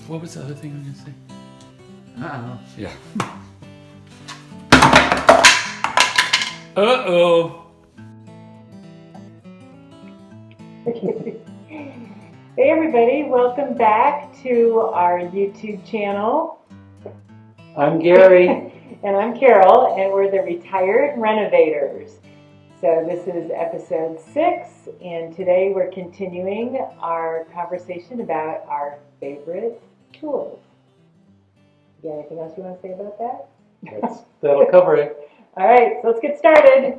What was the other thing I was going to say? Yeah. Uh-oh. Hey everybody, welcome back to our YouTube channel. I'm Gary. And I'm Carol, and we're the Retired Renovators. So this is episode 6, and today we're continuing our conversation about our favorite tools. You got anything else you want to say about that? That'll cover it. All right, so let's get started.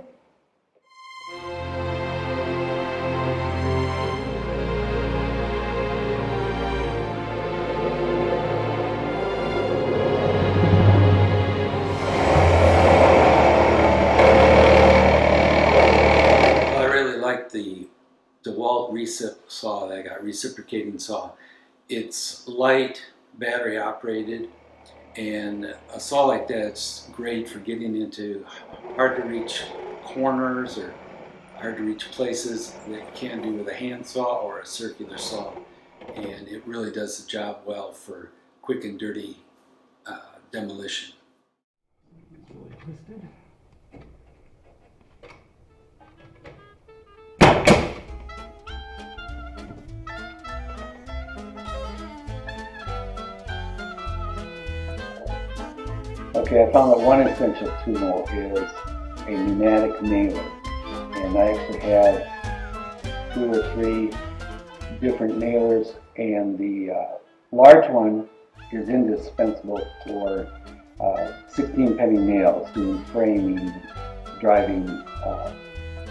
I really like the Dewalt recip saw that I got, reciprocating saw. It's light, battery operated, and a saw like that's great for getting into hard to reach corners or hard to reach places that you can't do with a hand saw or a circular saw. And it really does the job well for quick and dirty demolition. Okay, I found that one essential tool is a pneumatic nailer. And I actually have 2 or 3 different nailers, and the large one is indispensable for 16 penny nails, doing framing, driving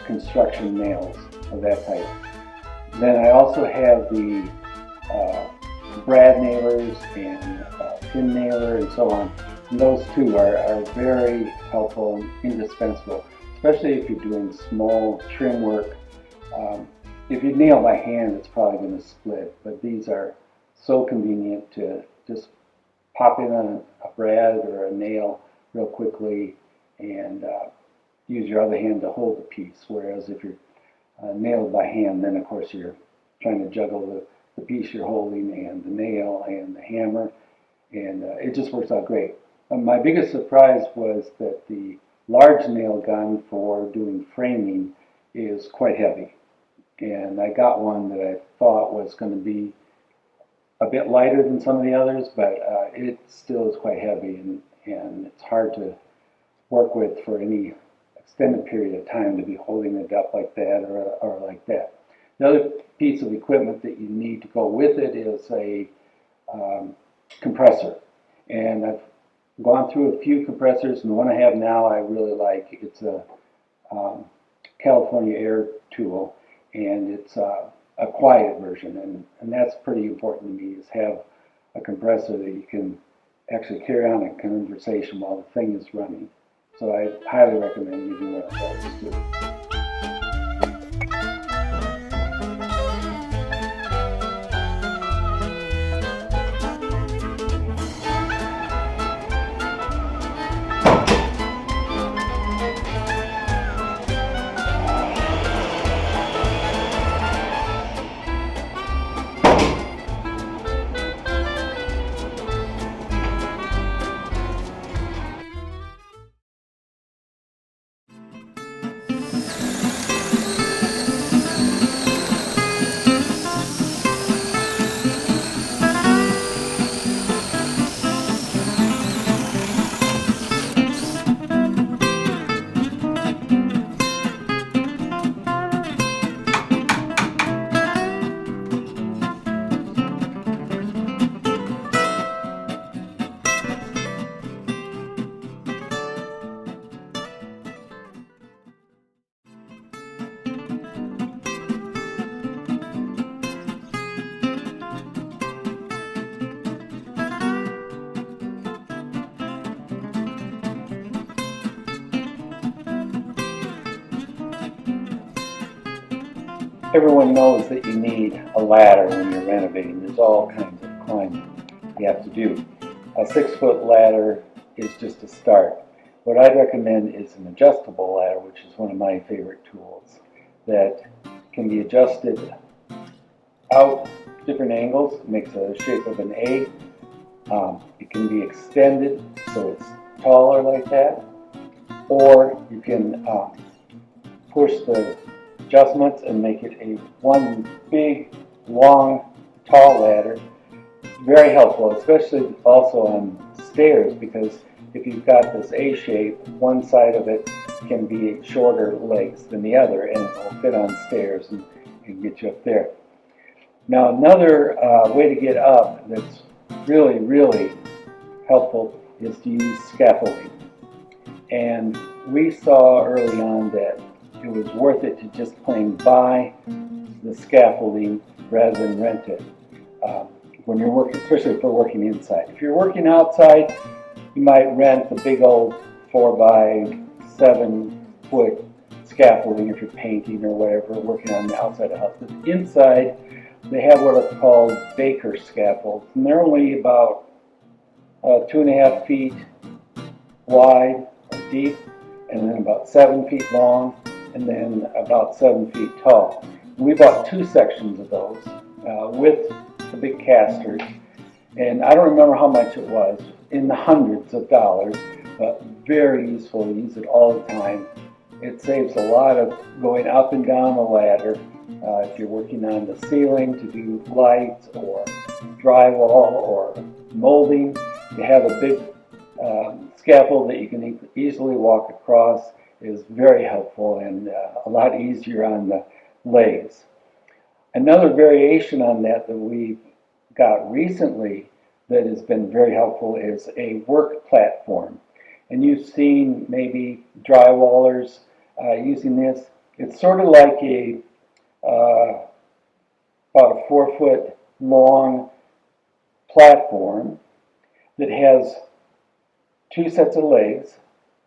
construction nails of that type. Then I also have the brad nailers and pin nailer and so on. And those two are very helpful and indispensable, especially if you're doing small trim work. If you nail by hand, it's probably going to split, but these are so convenient to just pop in on a brad or a nail real quickly and use your other hand to hold the piece. Whereas if you're nailed by hand, then of course you're trying to juggle the piece you're holding and the nail and the hammer, and it just works out great. My biggest surprise was that the large nail gun for doing framing is quite heavy. And I got one that I thought was going to be a bit lighter than some of the others, but it still is quite heavy, and it's hard to work with for any extended period of time to be holding it up like that or like that. The other piece of equipment that you need to go with it is a compressor. And I've gone through a few compressors, and the one I have now I really like. It's a California Air tool, and it's a quiet version, and that's pretty important to me, is have a compressor that you can actually carry on a conversation while the thing is running. So I highly recommend using one of those too. Everyone knows that you need a ladder when you're renovating. There's all kinds of climbing you have to do. A 6-foot ladder is just a start. What I'd recommend is an adjustable ladder, which is one of my favorite tools, that can be adjusted out different angles, it makes a shape of an A. It can be extended so it's taller like that, or you can push the adjustments and make it a one big, long, tall ladder. Very helpful, especially also on stairs, because if you've got this A shape, one side of it can be shorter legs than the other, and it will fit on stairs and get you up there. Now, another way to get up that's really, really helpful is to use scaffolding. And we saw early on that it was worth it to just plain buy the scaffolding rather than rent it. When you're working, especially if we're working inside. If you're working outside, you might rent the big old 4 by 7 foot scaffolding if you're painting or whatever, working on the outside of the house. But inside, they have what are called baker scaffolds, and they're only about 2.5 feet wide or deep, and then about 7 feet long, and then about 7 feet tall. We bought 2 sections of those with the big casters, and I don't remember how much it was, in the hundreds of dollars, but very useful. We use it all the time. It saves a lot of going up and down the ladder. If you're working on the ceiling to do lights or drywall or molding, you have a big scaffold that you can easily walk across. Is very helpful and a lot easier on the legs. Another variation on that we got recently that has been very helpful is a work platform. And you've seen maybe drywallers using this. It's sort of like about a 4 foot long platform that has 2 sets of legs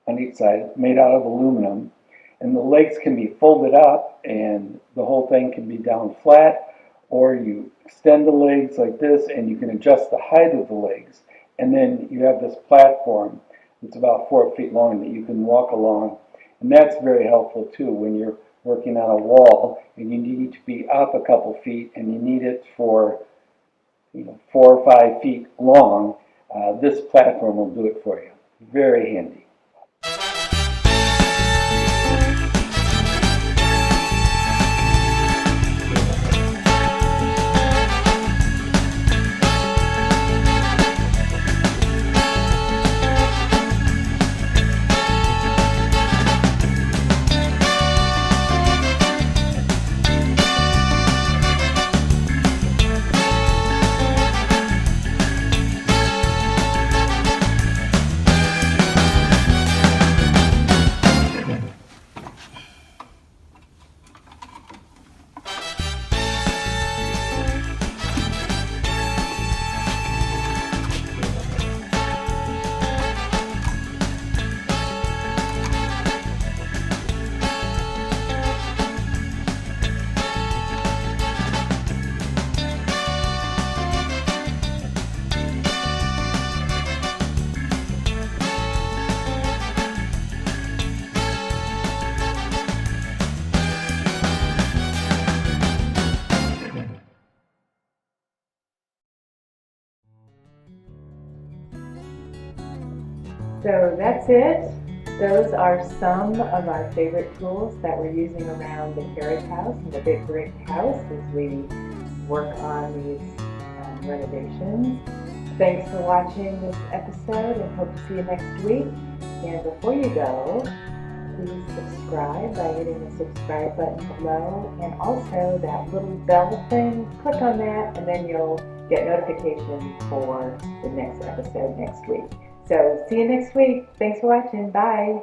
on each side made out of aluminum, and the legs can be folded up and the whole thing can be down flat, or you extend the legs like this and you can adjust the height of the legs, and then you have this platform that's about 4 feet long that you can walk along, and that's very helpful too when you're working on a wall and you need to be up a couple feet and you need it for 4 or 5 feet long. This platform will do it for you. Very handy. So that's it. Those are some of our favorite tools that we're using around the carriage house and the big brick house as we work on these renovations. Thanks for watching this episode and hope to see you next week. And before you go, please subscribe by hitting the subscribe button below, and also that little bell thing, click on that and then you'll get notifications for the next episode next week. So see you next week. Thanks for watching. Bye.